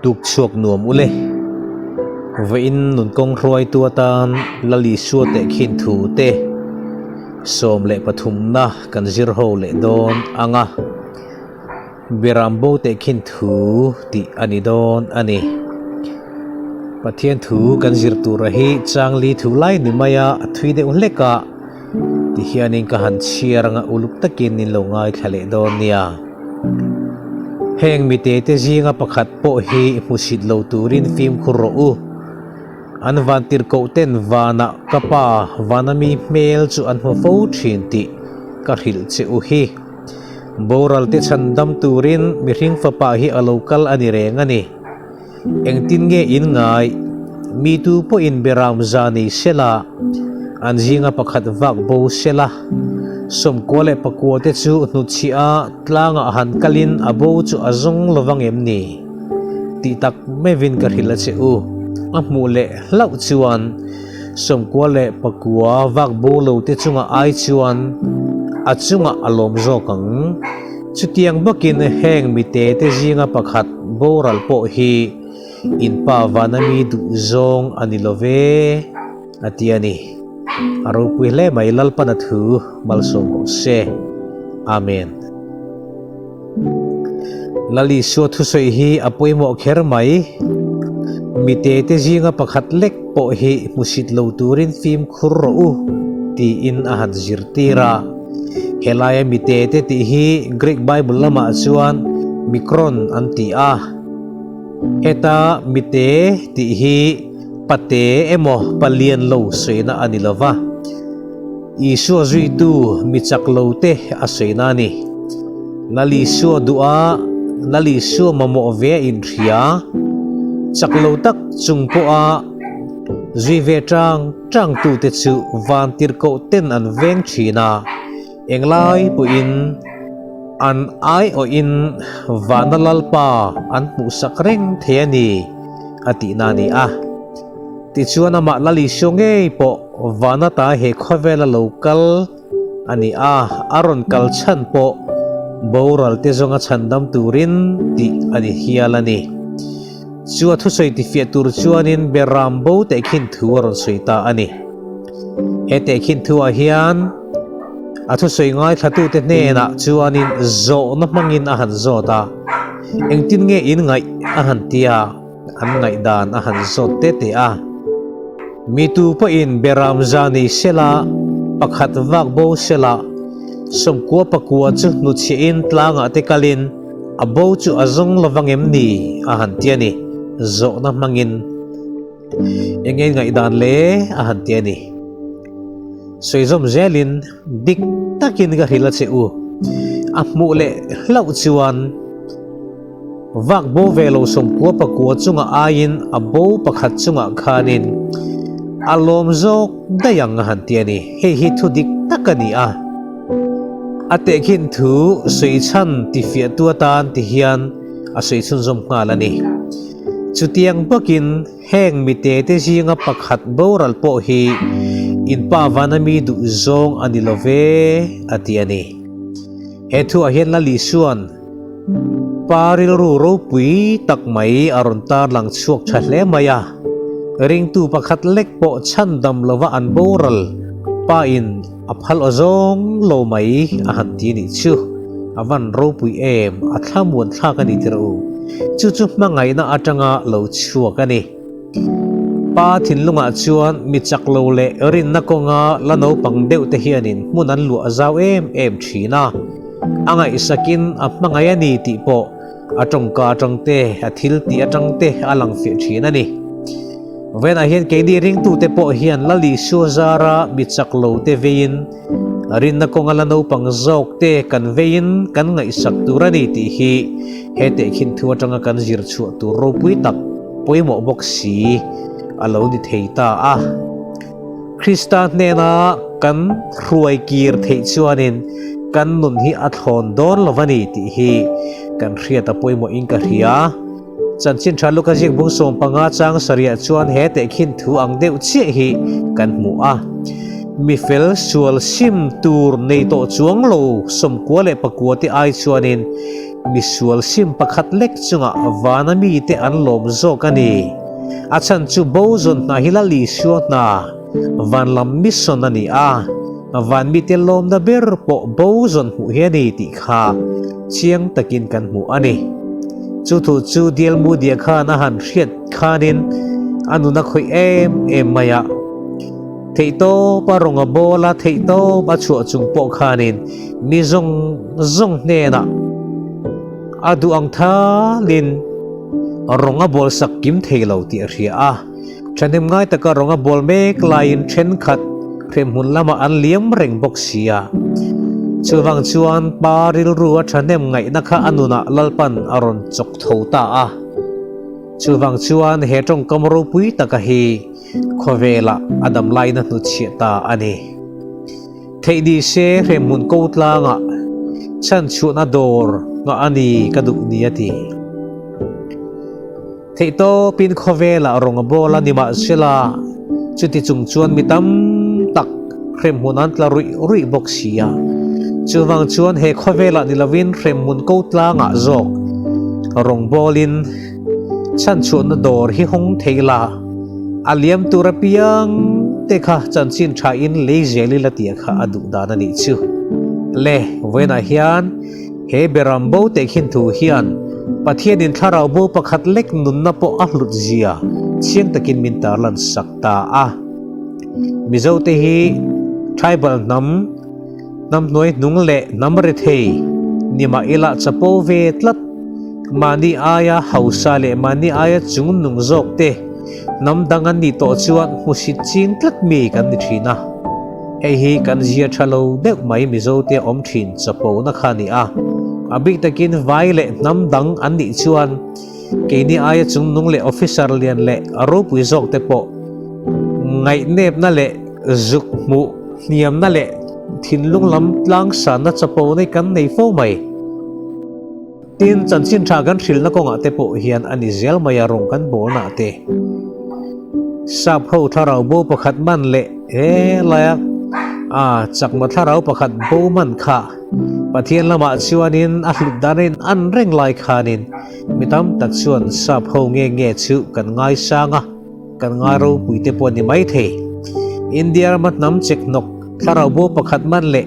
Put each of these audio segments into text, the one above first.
tuk chuak nuam ule vein nun kong roi tua tan lali suat te khin thu te som le pathum na kan zir ho le don anga birambo te khin thu ti ani don ani pathian thu kan zir tu rahi changli thu lai ni maya thui de uleka ti hianin ka han chiaranga uluk takin nin lo ngai khale don nia heng mi te zinga pakhat po hi musit lo turin film khuro u an van tir ko ten vana kapa vanami mel chu an ho fo thin ti ka hil che u hi boral te chandam turin mi ring fa pa hi a local ani reng ani engtin nge in ngai mi tu po in beram zani sela an zinga pakhat vak bo sela som kole pakwa te chu nu chia tlanga han kalin abo chu azong lowangem ni ti tak mevin ka hila che u amule lau chuan som kole pakwa vak bo lo te chunga ai chuan achunga alom zo kang chutiang bakin heng mi te zinga pakhat boral po hi in pa vanami du zong anilove atiani aro puile mai lalpan athu malsom se amen lali so thu soi hi apoimo kher mai mi te zinga pakhat lek po hi musit lo turin film khurro u ti in a han zirtira helaya mi te ti hi Greek Bible lama chuan mikron anti a heta mi te ti hi pate emo palian lo soina anilova isu zui tu mi chak lo te asoina ni lali su dua lali su mamo ve in thia chak lo tak chungpo a zui ve trang tu te chu van tir ko ten an veng thina englai pu in an ai o in vanalal pa an pu sakreng theani ati nani a ti chuan ama lali songe po vanata he khovela local ani a aron kalchan po boral te zonga chandam turin ti ani hialani chua thu soi ti fia tur chuanin berambo te khin thuaron soita ani he te khin thua hian athu soi ngai thatu te ne na chuanin zo na mangin a han zo ta engtin nge in ngai a han tia an ngai dan a han zo te te a mi tu po in beram zani sela pakhat vak bo sela somkua pakua chu nu chi in tlanga te kalin abo chu azong lawangem ni a han tia ni zo na mangin engei ngai dan le a han tia ni soizom zelin dik takin ga hila che u amu le lau chuan vak bo velo somkua pakua chunga ain abo pakhat chunga khanin alom zok dayang han tia ni he hi thu dik takani a ate khin thu soi chan ti fia tua tan ti hian a soi chun zom ngalani chutiang bakin heng mi te zinga pakhat boral po hi in pa vanami du zong anilove atiani he thu a hian lali suan paril ru ro pui tak mai aron tar lang chuak thle maya ring tu pakhat lek po chandam lova an boral pa in aphal ozong lo mai a han ti ni chu avan ro pui em athlamun thla ka ni tiru chu chu mangai na atanga lo chuak ani pa thinlunga chuan mi chak lo le rin na konga lano pangdeu te hianin munan lu azaw em thina anga isakin apmangai ani ti po atongka tangte athil ti atangte alang fi thina ni ven a hian ke di ring tu te po hian lali su zara mi chak lo te vein rin na konga lano pangzok te kan vein kan ngai sak turani ti hi he te khin thu atanga kan zir chu tu ro pui tak poimo boxi alo di theita a Christian nena kan ruai kir thei chuanin kan nun hi athon don lovani ti hi kan hriata poimo in ka hria chanchin thalu ka jik bung som panga chang saria chuan he te khin thu ang deuh chi hi kan mu a mi fel sual sim tur nei to chuang lo som kwa le pakua ti ai chuanin misual sim pakhat lek chunga vanami te an lom zok ani achan chu bozon na hilali shuat na van lam mission ani a van mi te lom na ber po bozon hu hiani ti kha chiang takin kan mu ani chu thu chu dial mu dia kha na han hriat khanin anu na khoi em maya theito paronga bola theito ba chu chung po khanin mi zong ne na adu ang tha lin ronga bol sak kim theilo ti ria a chanem ngai taka ronga bol mek lain then khat khrem hun lama an liam reng bok sia chuwang chuan paril ruwa chanem ngai na kha anuna lalpan aron chok thota a chuwang chuan he tong kamro pui taka hi khovela adam laina nu chiata ani theidi se khrem hun kotla nga chan chu na dor nga ani kadu niati theito pin khovela ronga bola nima sela chuti chung chuan mitam tak khrem hunan tla rui bok sia chuwang chuan he khovela nilavin khrem mun kotla nga zok rong bolin chan chu na dor hi hong theila aliam turapiang tekha chanchin tha in leizeli latia kha adu dana ni chu le wena hian he berambo tekhin thu hian pathian in tharau bo pakhat lek nun na po ahlut zia chiang takin min tarlan sakta a mizo te hi tribal nam noi nung le namre thei nima ila chapo ve tlat mani aya hausa le mani aya chung nung zok te nam dangan ni to chuan musit chin tlat mi kan ni thina hei hi kan zia thalo deuh mai mizo te om thin chapo na khani a abik takin vai le nam dang an ni chuan keini aya chung nung le officer lian le aro pui zok te po ngai nep na le zuk mu niam na le thin lung lam tlang san na chapo nei kan nei fo mai tin chanchin tha kan thil na konga te po hian ani zel maya rong kan bol na te sap ho tharau bo pakhat man le layak chak ma tharau pakhat bo man kha pathian lama chuanin a hlut danin an reng lai khanin mitam tak chuan sap ho nge chu kan ngai sanga kan nga ro puite po ni mai the india mat nam chek nok tharau bo pakhat man le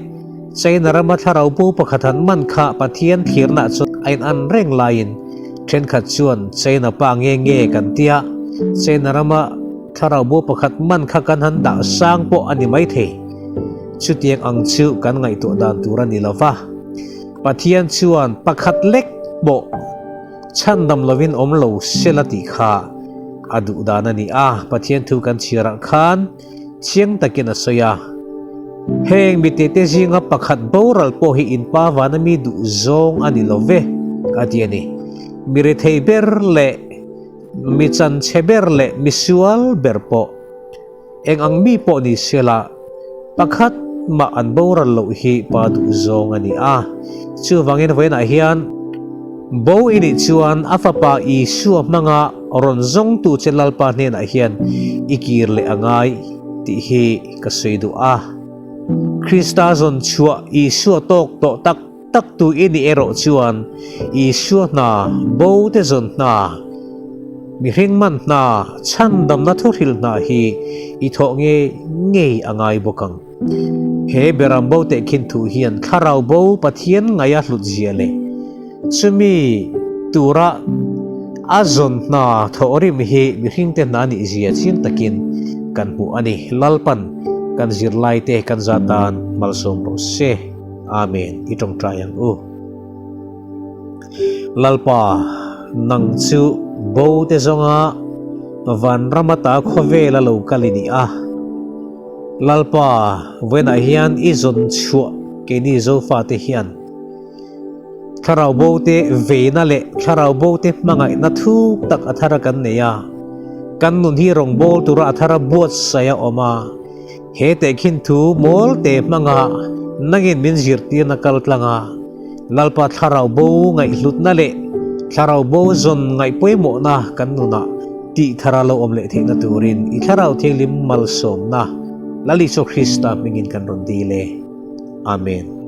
china rama tharau bo pakhathan man kha pathian thirna chu ain an reng lain then khat chuan china pa nge kan tia china rama tharau bo pakhat man kha kan han da sang po ani mai the chutiang ang chu kan ngai to dan tura ni lova pathian chuan pakhat lek bo chandam lovin omlo selati kha adu dana ni a pathian thu kan chira khan chiang takin asoya heng bitete jinga pakhat boral po hi in pa vanami du zong ani love atiani mire thei ber le mi chan cheber le misual berpo eng ang mi po ni sela pakhat ma an boral lo hi pa du zong ani a chu wangin wena hian bo ini chuan afapa I su manga ron zong tu chelal pa ne na hian ikir le angai ti hi kaseidu a Krista zon chua isu tok to tak tu ini ero chuan isu na bo te zon na mi ring man na chandam na thoril na hi I tho nge angai bokang he berambo te khin thu hian kharau bo pathian ngaya hlut ziale chumi tura azon na thorim hi mi ring te na ni zia chin takin kan hu ani lalpan kan zirlai te kan zatan malsom ro se amen itong trayang lalpa nang chu bo te zonga van ramata khovela lo kalini a lalpa wena hian izon chua ke ni zo fa te hian tharau bo te veina le tharau bo te mangai na thu tak athara kan neya kan nun hi rong bol tura athara buat saya oma he te khin thu mol te manga nangin min zirti na kaltlanga lalpa tharau bo ngai hlut na le tharau bo zon ngai poimo na kan nuna ti tharalo omle theina turin I tharau thenglim malsom na lali so Krista mingin kan rondile amen